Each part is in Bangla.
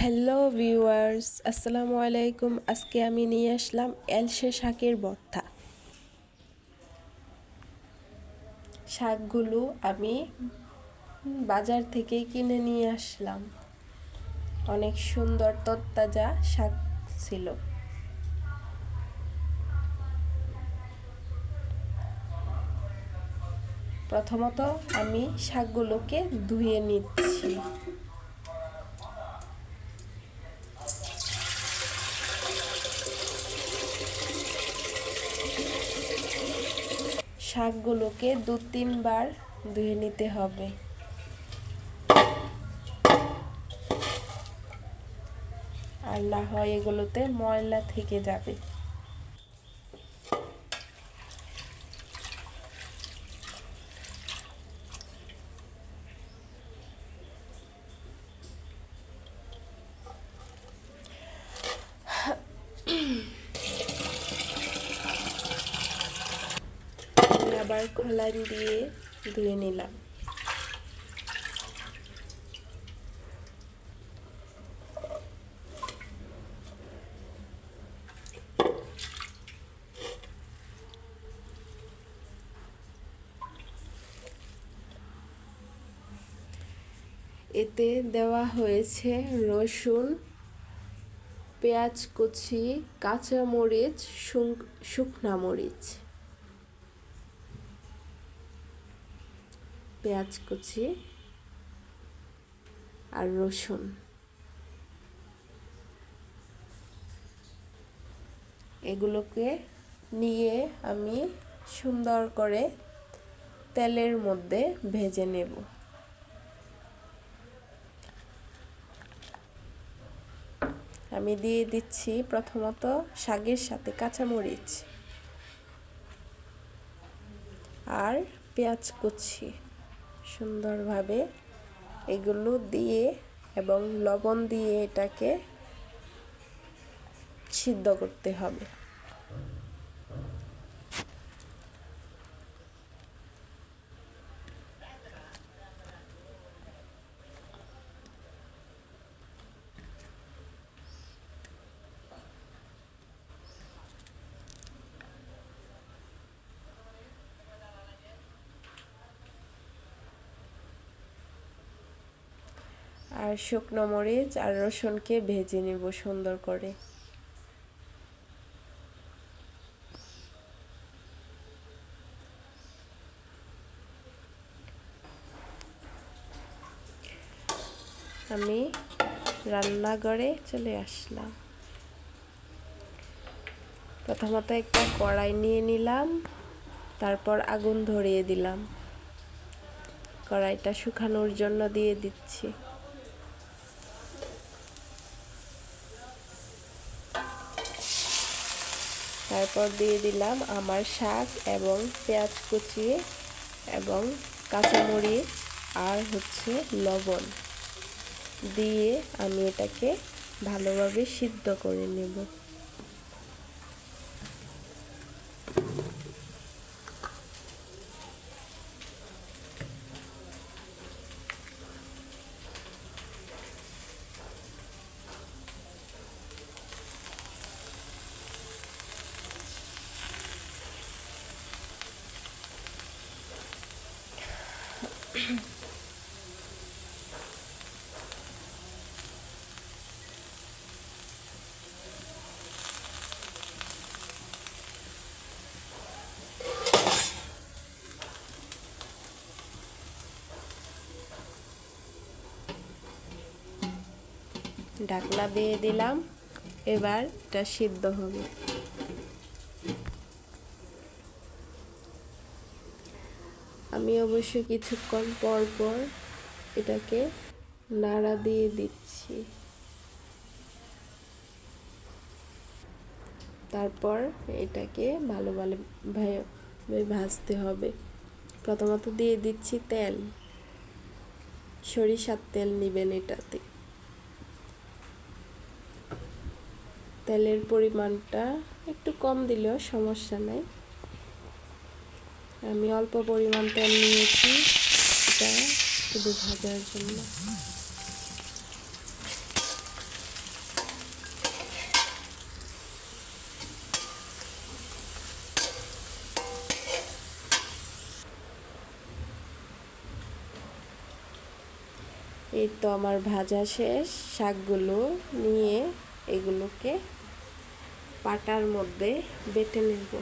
হ্যালো ভিউয়ার্স, আসসালামু আলাইকুম। আজকে আমি নিয়ে আসলাম এলসে শাকের ভর্তা। শাকগুলো আমি বাজার থেকে কিনে নিয়ে আসলাম। অনেক সুন্দর তরতাজা শাক ছিল। প্রথমত আমি শাকগুলোকে ধুয়ে নিচ্ছি। শাকগুলোকে 2-3 বার ধুয়ে নিতে হবে। আর না হয় এগুলোতে ময়লা থেকে যাবে। আবার খোলান দিয়ে ধুয়ে নিলাম। এতে দেওয়া হয়েছে রসুন, পেঁয়াজ কুচি, কাঁচামরিচ, শুকনা মরিচ, পেঁয়াজ কুচি আর রসুন। এগুলোকে নিয়ে আমি সুন্দর করে তেলের মধ্যে ভেজে নেব। আমি দিয়ে দিচ্ছি প্রথমত শাকের সাথে কাঁচামরিচ আর পেঁয়াজ কুচি। সুন্দরভাবে এগুলো দিয়ে এবং লবণ দিয়ে এটাকে সিদ্ধ করতে হবে। আর শুকনো মরিচ আর রসুনকে ভেজে নেব সুন্দর করে। আমি রান্নাঘরে চলে আসলাম। প্রথমত একটা কড়াই নিয়ে নিলাম, তারপর আগুন ধরিয়ে দিলাম। কড়াইটা শুকানোর জন্য দিয়ে দিচ্ছি। তারপর দিয়ে দিলাম আমার শাক এবং পেঁয়াজ কুচি এবং কাঁচামরিচ আর লবণ দিয়ে আমি এটাকে ভালোভাবে সিদ্ধ করে নেব। ঢাকনা দিয়ে দিলাম, এবার এটা সিদ্ধ হবে। আমি অবশ্য কিছুক্ষণ পর পর এটাকে নাড়া দিয়ে দিচ্ছি। তারপর এটাকে ভালোভাবে ভাজতে হবে। প্রথমত দিয়ে দিচ্ছি তেল। সরিষার তেল নেবেন এটাতে। তেলের পরিমাণটা একটু কম দিলেও সমস্যা নাই। আমি অল্প পরিমাণ তেল নিয়েছি, এটা শুধু ভাজার জন্য। এই তো আমার ভাজা শেষ। শাকগুলো নিয়ে এগুলোকে পাটার মধ্যে বেটে নেব।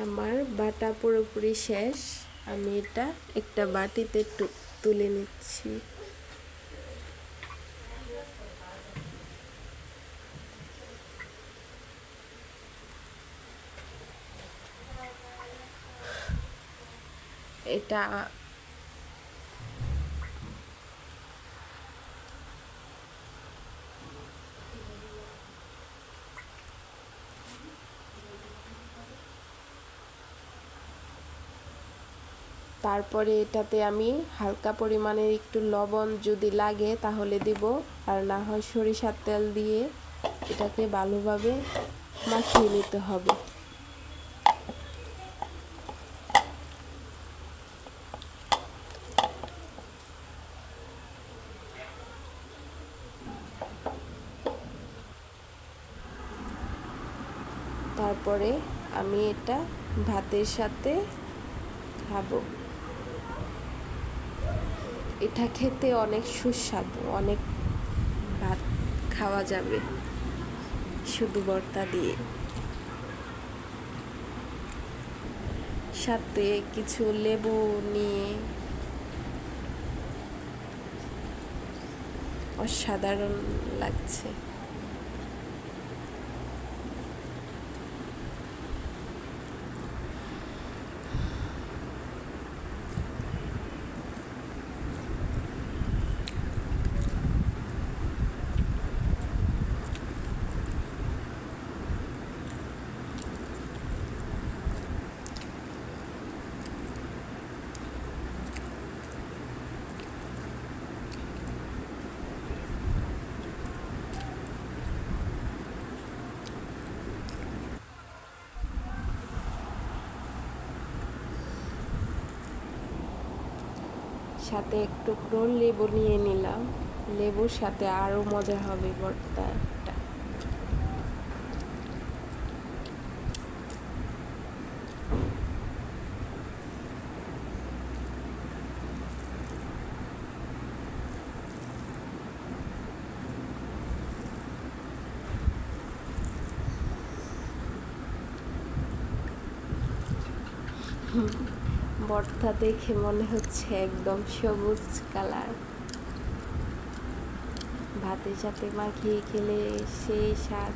আমার বাটা পুরোপুরি শেষ। আমি এটা একটা বাটিতে তুলে নিচ্ছি। এটা তারপরে এটাতে আমি হালকা পরিমাণের একটু লবণ যদি লাগে তাহলে দিব, আর না হয় সরিষার তেল দিয়ে এটাকে ভালোভাবে মাখিয়ে নিতে হবে। তারপরে আমি এটা ভাতের সাথে খাবো। এটা খেতে অনেক সুস্বাদু, অনেক ভাত খাওয়া যাবে শুধু ভর্তা দিয়ে। সাথে কিছু লেবু নিয়ে অসাধারণ লাগছে। সাথে একটু লেবু নিয়ে নিলাম, লেবুর সাথে আরো মজা হবে ভর্তাটা। ভর্তা দেখে মনে হচ্ছে একদম সবুজ কালার। ভাতের সাথে মাখিয়ে খেলে সেই স্বাদ।